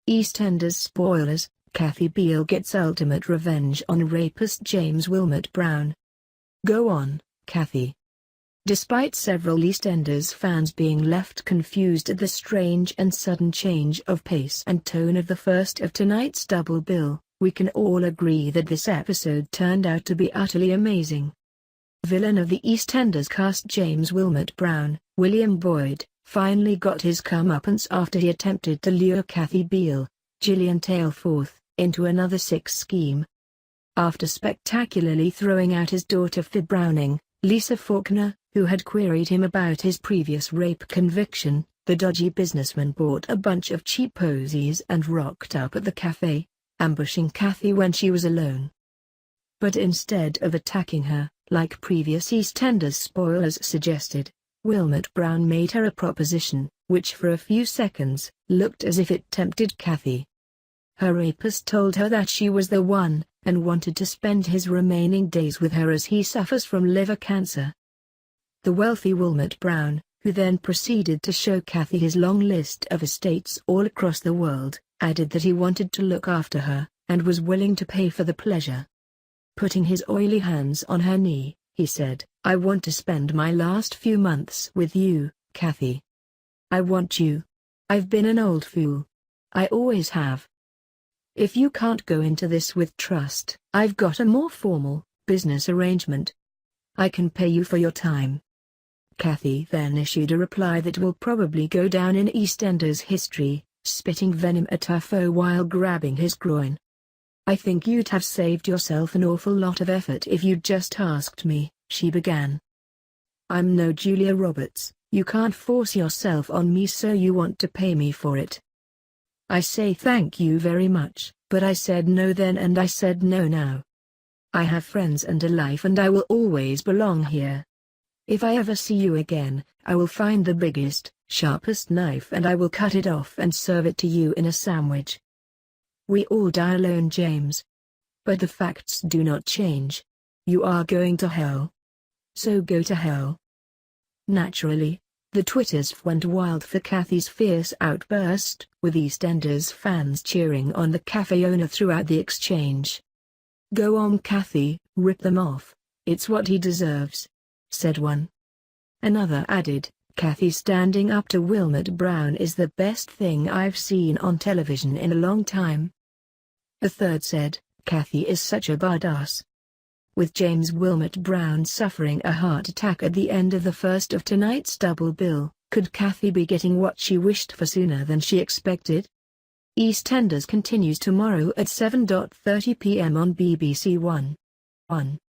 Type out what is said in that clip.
EastEnders spoilers, Kathy Beale gets ultimate revenge on rapist James Willmott-Brown. Go on, Kathy. Despite several EastEnders fans being left confused at the strange and sudden change of pace and tone of the first of tonight's double bill, we can all agree that this episode turned out to be utterly amazing. Villain of the EastEnders cast James Willmott-Brown, William Boyde, finally got his comeuppance after he attempted to lure Kathy Beale, Gillian Taylforth, into another sick scheme. After spectacularly throwing out his daughter for Browning, Lisa Faulkner, who had queried him about his previous rape conviction, the dodgy businessman bought a bunch of cheap posies and rocked up at the cafe, ambushing Kathy when she was alone. But instead of attacking her, like previous EastEnders spoilers suggested, Willmott-Brown made her a proposition, which for a few seconds, looked as if it tempted Kathy. Her rapist told her that she was the one, and wanted to spend his remaining days with her as he suffers from liver cancer. The wealthy Willmott-Brown, who then proceeded to show Kathy his long list of estates all across the world, added that he wanted to look after her, and was willing to pay for the pleasure. Putting his oily hands on her knee, he said, "I want to spend my last few months with you, Kathy. I want you. I've been an old fool. I always have. If you can't go into this with trust, I've got a more formal, business arrangement. I can pay you for your time." Kathy then issued a reply that will probably go down in EastEnders history, spitting venom at her foe while grabbing his groin. "I think you'd have saved yourself an awful lot of effort if you'd just asked me," she began. "I'm no Julia Roberts, you can't force yourself on me, so you want to pay me for it. I say thank you very much, but I said no then and I said no now. I have friends and a life and I will always belong here. If I ever see you again, I will find the biggest, sharpest knife and I will cut it off and serve it to you in a sandwich. We all die alone, James. But the facts do not change. You are going to hell. So go to hell." Naturally, the Twitters went wild for Kathy's fierce outburst, with EastEnders fans cheering on the cafe owner throughout the exchange. "Go on, Kathy, rip them off, it's what he deserves," said one. Another added, "Kathy standing up to Willmott-Brown is the best thing I've seen on television in a long time." A third said, "Kathy is such a badass." With James Willmott-Brown suffering a heart attack at the end of the first of tonight's double bill, could Kathy be getting what she wished for sooner than she expected? EastEnders continues tomorrow at 7:30 p.m. on BBC One.